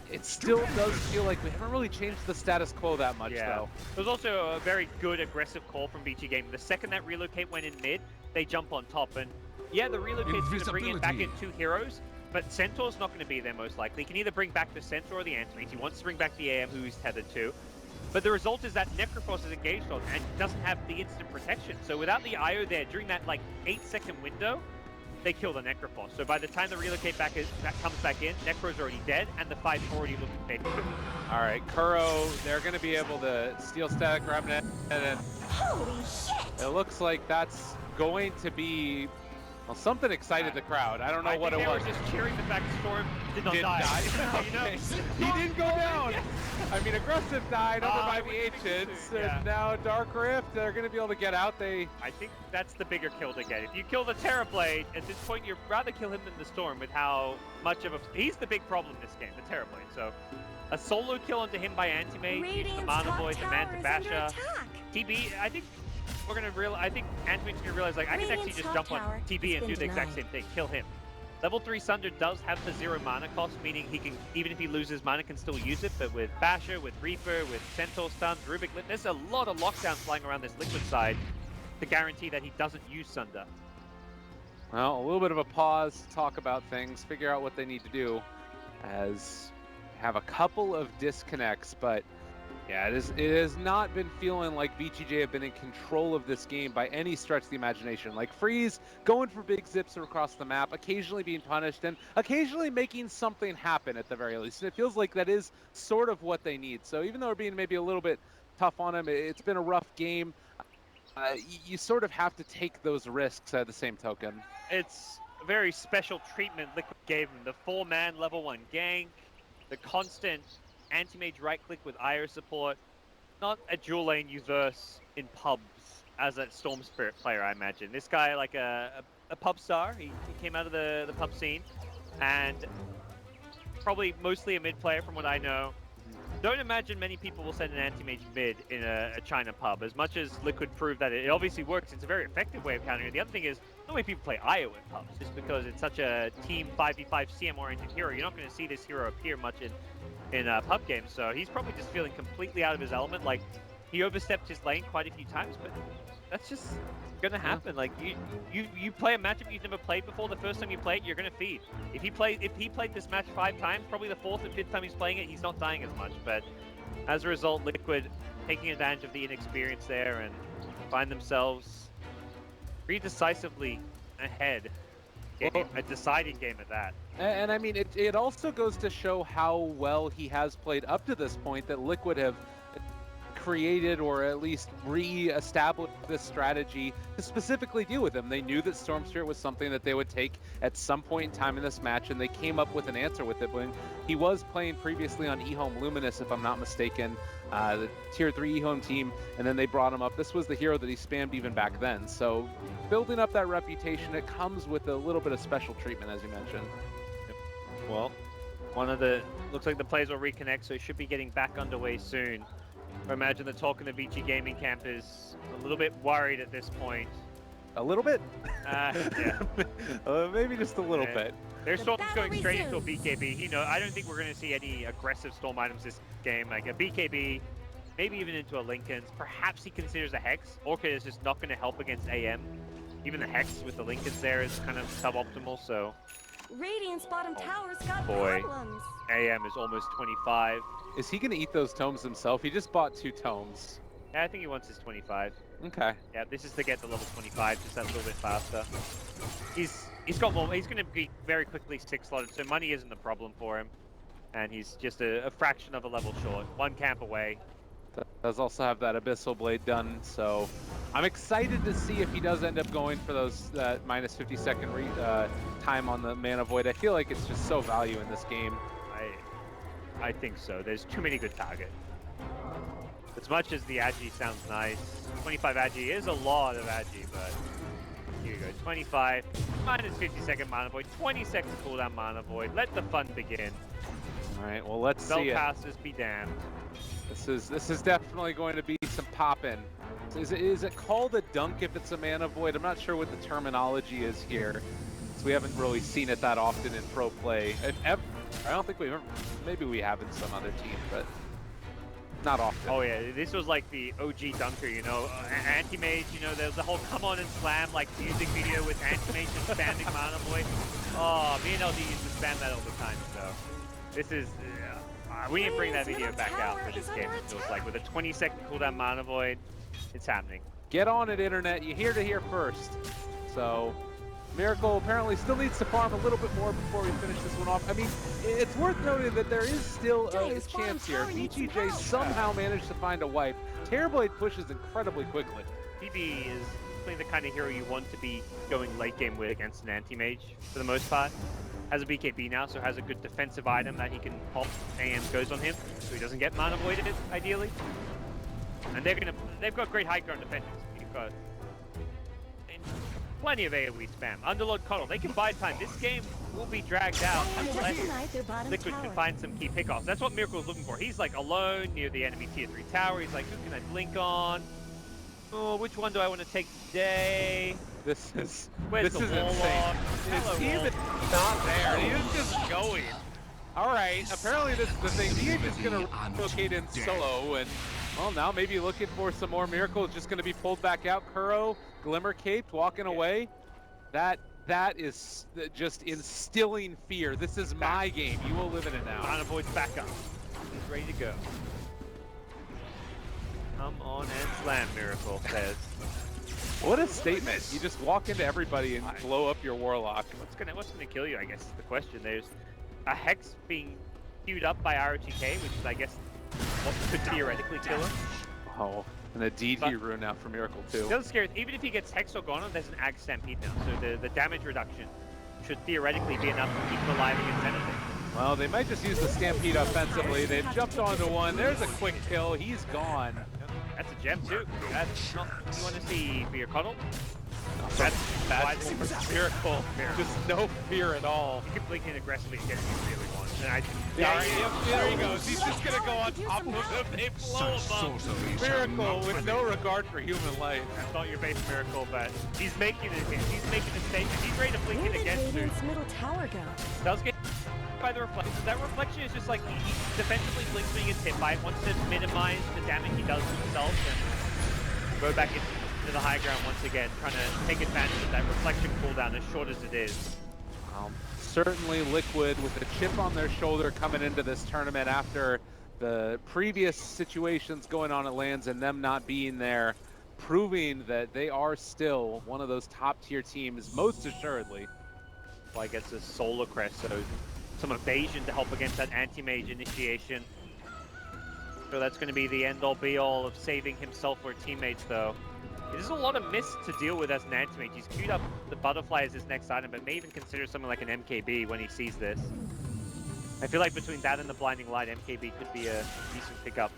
It still does feel like we haven't really changed the status quo that much, though. It was also a very good aggressive call from VG Gaming. The second that relocate went in mid, they jump on top, and yeah, the relocate's going to bring in back in Invisibility. 2 heroes, but Centaur's not going to be there most likely. He can either bring back the Centaur or the Antimage. He wants to bring back the AM, who he's tethered to. But the result is that Necrophos is engaged on and doesn't have the instant protection. So without the IO there, during that like 8-second window, they kill the Necrophos. So by the time the relocate that comes back in, Necro's already dead, and the fight's already looking favorable. All right, Kuro, they're going to be able to steal Static Remnant, and Holy shit! it looks like that's going to be, well, something excited the crowd. I don't know what it they was. were just cheering the fact Storm did not Didn't die. You know? Okay. He didn't go down. I mean, Aggressive died over by I the would think so Ancients, too, yeah. and now Dark Rift, they're going to be able to get out. I think that's the bigger kill to get. If you kill the Terrorblade, at this point, you'd rather kill him than the Storm with how much of a... He's the big problem in this game, the Terrorblade. So a solo kill onto him by Antimage, use the Radiant's Mana top Void, the tower Man to is under Basha. attack. TB, I think we're going to realize... I think Antimage's going to realize, like, I can actually Radiant's just top jump on tower TB has and do been the exact denied. same thing, kill him. Level 3 Sunder does have the 0 mana cost, meaning he can, even if he loses mana, can still use it. But with Basher, with Reaper, with Centaur stuns, Rubik, there's a lot of lockdowns flying around this Liquid side to guarantee that he doesn't use Sunder. Well, a little bit of a pause, talk about things, figure out what they need to do, as have a couple of disconnects, but yeah, it has not been feeling like VGJ have been in control of this game by any stretch of the imagination. Like Freeze going for big zips across the map, occasionally being punished, and occasionally making something happen at the very least. And it feels like that is sort of what they need. So even though we're being maybe a little bit tough on him, it's been a rough game. You sort of have to take those risks at the same token. It's a very special treatment Liquid gave him. The 4-man level 1 gank, the constant anti-mage right-click with IO support. Not a dual lane you verse in pubs as a Storm Spirit player, I imagine. This guy, like a pub star, he came out of the pub scene, and probably mostly a mid player from what I know. Don't imagine many people will send an anti-mage mid in a China pub. As much as Liquid proved that it obviously works, it's a very effective way of countering it. The other thing is, not many people play IO in pubs, just because it's such a team 5v5 CM-oriented hero. You're not going to see this hero appear much in pub games, so he's probably just feeling completely out of his element. Like, he overstepped his lane quite a few times, but that's just gonna happen. Like, you play a matchup you've never played before. The first time you play it, you're gonna feed. If he played this match 5 times, probably the 4th and 5th time he's playing it, he's not dying as much. But as a result, Liquid taking advantage of the inexperience there and find themselves pretty decisively ahead. A deciding game at that. And I mean, it also goes to show how well he has played up to this point, that Liquid have created or at least re-established this strategy to specifically deal with him. They knew that Storm Spirit was something that they would take at some point in time in this match, and they came up with an answer with it. When he was playing previously on eHome Luminous, if I'm not mistaken, the Tier 3 eHome team, and then they brought him up. This was the hero that he spammed even back then. So building up that reputation, it comes with a little bit of special treatment, as you mentioned. Well, looks like the players will reconnect, so it should be getting back underway soon. I imagine the talk in the VG Gaming camp is a little bit worried at this point. A little bit? Yeah. Maybe just a little Yeah. bit. Their The Storm's battle going straight into a resumes. BKB. I don't think we're going to see any aggressive Storm items this game. Like a BKB, maybe even into a Linken's. Perhaps he considers a Hex. Orca is just not going to help against AM. Even the Hex with the Linken's there is kind of suboptimal, so Radiant's bottom tower's got boy. problems. AM is almost 25. Is he going to eat those tomes himself? He just bought 2 tomes. Yeah, I think he wants his 25. Okay. Yeah, this is to get to level 25, just that little bit faster. He's got more. He's going to be very quickly 6 slotted, so money isn't the problem for him. And he's just a fraction of a level short, 1 camp away. Does also have that Abyssal Blade done, so I'm excited to see if he does end up going for those minus 50-second time on the Mana Void. I feel like it's just so value in this game. I think so. There's too many good targets. As much as the Agi sounds nice, 25 Agi is a lot of Agi, but here you go. 25 minus 50-second Mana Void, 20 seconds cooldown Mana Void. Let the fun begin. All right, well, let's Spell see it. casters be damned. This is definitely going to be some poppin'. Is it called a dunk if it's a Mana Void? I'm not sure what the terminology is here. So we haven't really seen it that often in pro play. If ever, I don't think we've ever, maybe we have in some other team, but not often. Oh yeah, this was like the OG dunker, you know, Anti-Mage, you know, there's the whole come on and slam like music video with Anti-Mage just spamming Mana Void. Oh, me and LD used to spam that all the time, so this is, we didn't bring that video back out for this game, it feels like. With a 20-second cooldown Mana Void, it's happening. Get on it, internet, you hear to hear first. So, Miracle apparently still needs to farm a little bit more before we finish this one off. I mean, it's worth noting that there is still a chance here. VGJ somehow managed to find a wipe. Terrorblade pushes incredibly quickly. PB is playing the kind of hero you want to be going late game with against an anti-mage for the most part. Has a BKB now, so has a good defensive item that he can pop and goes on him, so he doesn't get mana voided ideally. And they've got great high ground defenders. You've got plenty of AoE spam. Underlord Coddle, they can buy time. This game will be dragged out unless Liquid can find some key pickoffs. That's what Miracle's looking for. He's like alone near the enemy tier 3 tower. He's like, who can I blink on? Oh, which one do I want to take today? This is Where's this the is Warlock? insane. Hello, He's even not there. He is just going. All right. Apparently, this is the thing. He is just gonna relocate in solo, and well, now maybe looking for some more Miracles. Just gonna be pulled back out. Kuro, Glimmer caped, walking away. That is just instilling fear. This is my game. You will live in it now. Mana Void's back up. He's ready to go. Come on and slam, Miracle says. What a statement. You just walk into everybody and blow up your Warlock. What's gonna kill you, I guess, is the question. There's a Hex being queued up by ROTK, which is, I guess, what could theoretically kill him. Oh, and a DD rune now for Miracle too. The other scary, even if he gets Hex or Gone, there's an Ag Stampede now, so the damage reduction should theoretically be enough to keep him alive against anything. Well, they might just use the Stampede offensively. They've jumped onto one. There's a quick kill. He's gone. That's a gem too. That's not what you want to see for your Cuddle. That's bad for Miracle. Just no fear at all. You can blink in aggressively and get what you really want. And there he goes. He's just gonna go on top of him. They blow him up. Miracle with no regard for human life. That's not your base Miracle, but he's making it. He's making a statement. He's ready to blink Where in did against Radiant's middle tower go? Does get by the reflection. That reflection is just like he defensively blinks when he gets hit by it, wants to minimize the damage he does to himself and go back into the high ground once again, trying to take advantage of that reflection cooldown as short as it is. Certainly Liquid with a chip on their shoulder coming into this tournament after the previous situations going on at LANs and them not being there, proving that they are still one of those top tier teams, most assuredly. Well, I guess a Solar Crest, so some evasion to help against that anti-mage initiation. So that's going to be the end-all be-all of saving himself or teammates, though. There's a lot of miss to deal with as an anti-mage. He's queued up the butterfly as his next item, but may even consider something like an MKB when he sees this. I feel like between that and the blinding light, MKB could be a decent pickup.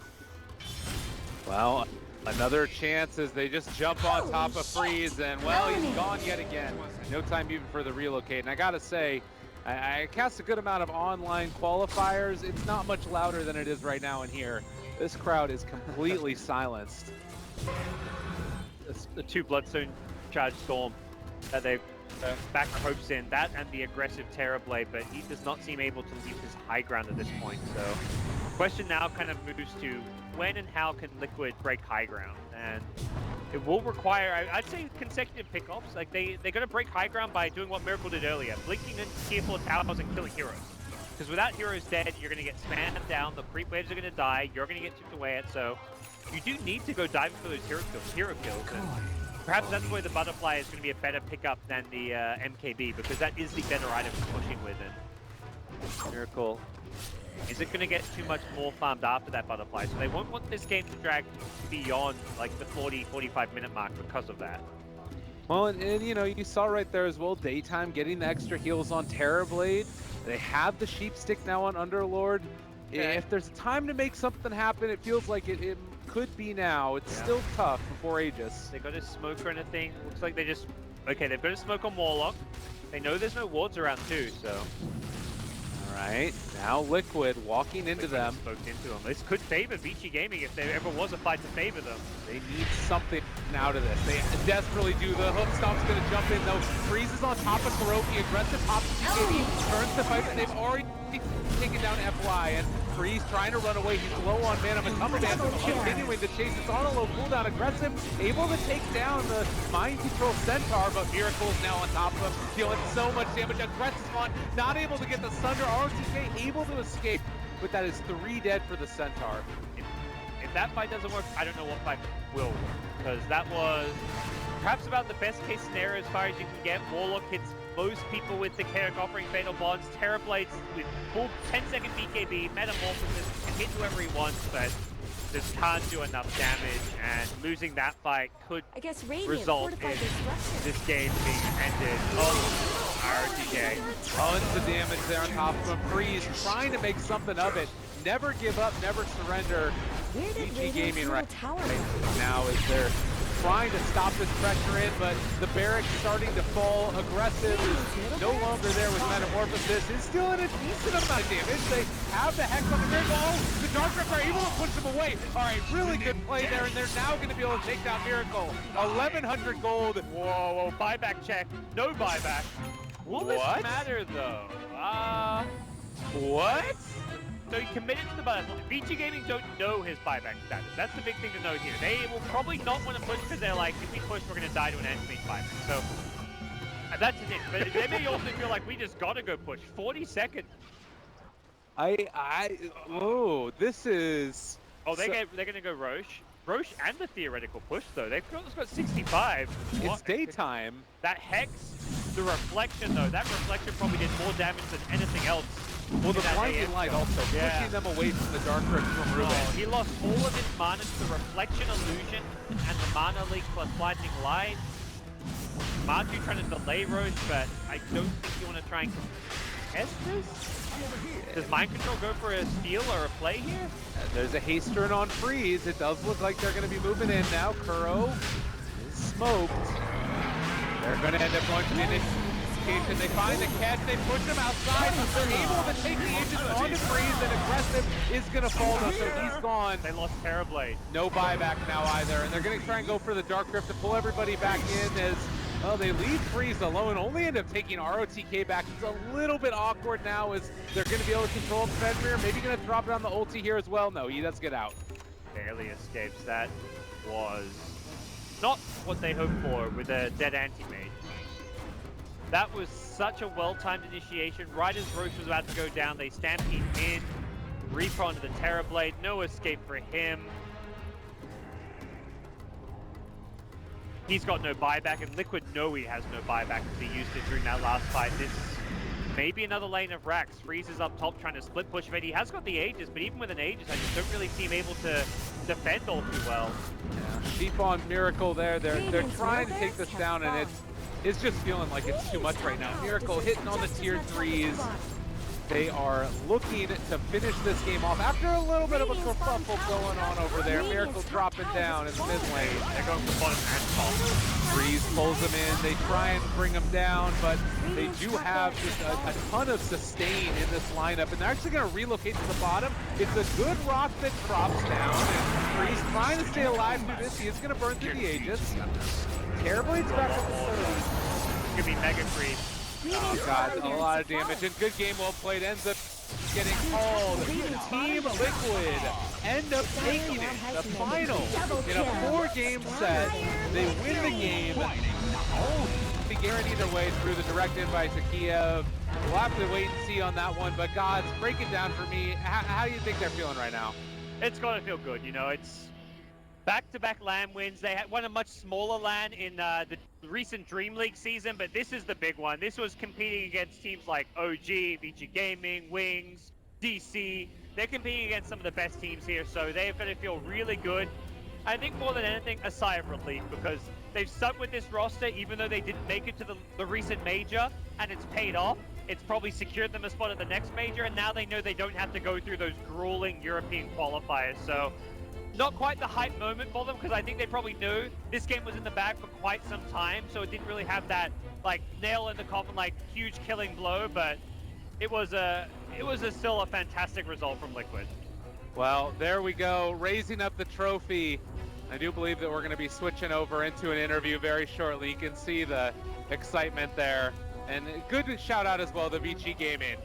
Well, another chance as they just jump on top of Freeze, and well, he's gone yet again. No time even for the relocate. And I gotta say, I cast a good amount of online qualifiers. It's not much louder than it is right now in here. This crowd is completely silenced. The 2 Bloodstone Charge Storm that they've back hopes in, that and the aggressive Terrorblade, but he does not seem able to leave his high ground at this point. So the question now kind of moves to when and how can Liquid break high ground? And it will require, I'd say, consecutive pickoffs. Like they're going to break high ground by doing what Miracle did earlier, blinking into tier 4 towers and killing heroes. Because without heroes dead, you're going to get spammed down, the creep waves are going to die, you're going to get chipped away at, so you do need to go diving for those hero kills. And perhaps that's where the butterfly is going to be a better pickup than the MKB, because that is the better item to push in with. And Miracle, is it going to get too much more farmed after that butterfly? So they won't want this game to drag beyond like the 40-45 minute mark because of that. Well, and you know, you saw right there as well, Daytime getting the extra heals on Terrorblade. They have the Sheep Stick now on Underlord. Okay. If there's a time to make something happen, it feels like it could be now. It's still tough before Aegis. They got a smoke or anything. Looks like they just... Okay, they've got a smoke on Warlock. They know there's no wards around too, so... Alright, now Liquid walking into them. Smoked into them. This could favor VG Gaming if there ever was a fight to favor them. They need something out of this. They desperately do. The hook stomp's gonna jump in though. Freeze is on top of Kuroki. Aggressive top of BKB. Turns the fight, and they've already taking down FY, and Freeze trying to run away. He's low on mana. Matamaban continuing to chase. It's on a low cooldown. Aggressive, able to take down the Mind Control Centaur, but Miracle is now on top of him, dealing so much damage. Aggressive on, not able to get the Sunder. ROTK able to escape, but that is 3 dead for the Centaur. If that fight doesn't work, I don't know what fight will work, because that was perhaps about the best case scenario as far as you can get. Warlock hits most people with the Karak offering Fatal Bonds. Terrorblades with full 10-second BKB, Metamorphosis can hit whoever he wants, but just can't do enough damage, and losing that fight could I guess Radiant result fortified in their structure. this game being ended. Oh, RTK. Tons of damage there on top of him. Freeze trying to make something of it. Never give up, never surrender. Where did VG Radiant's Gaming little right tower go? now is they're trying to stop this pressure in, but the barracks starting to fall. Aggressive is no longer there with Metamorphosis. Is still in a decent amount of damage. They have the Hex on the grid ball. The Dark Rip are able to push them away. All right, really good play there, and they're now going to be able to take down Miracle. 1,100 gold. Whoa, buyback check. No buyback. Will this What? matter though? What? So he committed to the buyback. VG Gaming don't know his buyback status. That's the big thing to note here. They will probably not want to push because they're like, if we push, we're going to die to an enemy buyback. So that's it. But they may also feel like we just got to go push. 40 seconds. Oh, this is... Oh, they're going to go Roche. Roche and the theoretical push though. They've got 65. It's What? daytime. That Hex, the reflection though, that reflection probably did more damage than anything else. Well, the that blinding AM light shot. also Yeah. pushing them away from the Dark Rip from Ruben. Oh, he lost all of his mana to the reflection illusion and the mana leak plus blinding light. Martu trying to delay Roche, but I don't think you want to try and contest this. Does Mind Control go for a steal or a play here? There's a haste turn on Freeze. It does look like they're going to be moving in now. Kuro is smoked. They're going to end up going to the initiation. They find the catch. They push him outside. They're able to take the Aegis onto Freeze, and Aggressive is going to fall though, so he's gone. They lost Terrorblade. No buyback now either, and they're going to try and go for the Dark Rip to pull everybody back in as, well, they leave Freeze alone, only end up taking ROTK back. It's a little bit awkward now as they're going to be able to control Fenrir. Maybe going to drop it on the ulti here as well. No, he does get out. Barely escapes. That was not what they hoped for with a dead anti-mage. That was such a well-timed initiation. Right as Roche was about to go down, they stampede in. Reaper onto the Terrorblade. No escape for him. He's got no buyback, and Liquid know he has no buyback because he used it during that last fight. This may be another lane of Rax. Freeze is up top trying to split push of it. He has got the Aegis, but even with an Aegis, I just don't really see him able to defend all too well. Yeah. Sheep on Miracle there. They're trying to take this down, and it's just feeling like it's too much right now. Miracle hitting on the tier 3s. They are looking to finish this game off after a little bit of a kerfuffle going on over there. Miracle dropping down in the mid lane. They're going for bottom and top. Freeze pulls them in. They try and bring them down, but they do have just a ton of sustain in this lineup, and they're actually going to relocate to the bottom. It's a good rock that drops down, and Freeze trying to stay alive through this. He is going to burn through the Aegis. Terrorblade's back up to 30. It's going to be Mega Freeze. Oh god, a lot of damage, and good game well played. Ends up getting called. Team Liquid end up taking it, the final, in a 4-game set. They win the game. Be guaranteed their way through the direct invite to Kiev. We'll have to wait and see on that one, but gods, break it down for me. How do you think they're feeling right now? It's got to feel good, you know, it's back-to-back LAN wins. They had won a much smaller LAN in the recent Dream League season, but this is the big one. This was competing against teams like OG, VG Gaming, Wings, DC. They're competing against some of the best teams here, so they're going to feel really good. I think more than anything, a sigh of relief, because they've stuck with this roster even though they didn't make it to the recent major, and it's paid off. It's probably secured them a spot at the next major, and now they know they don't have to go through those grueling European qualifiers. So not quite the hype moment for them, because I think they probably knew this game was in the bag for quite some time, so it didn't really have that like nail in the coffin, like huge killing blow, but it was still a fantastic result from Liquid. Well, there we go, raising up the trophy. I do believe that we're going to be switching over into an interview very shortly. You can see the excitement there, and good shout out as well to VG Gaming.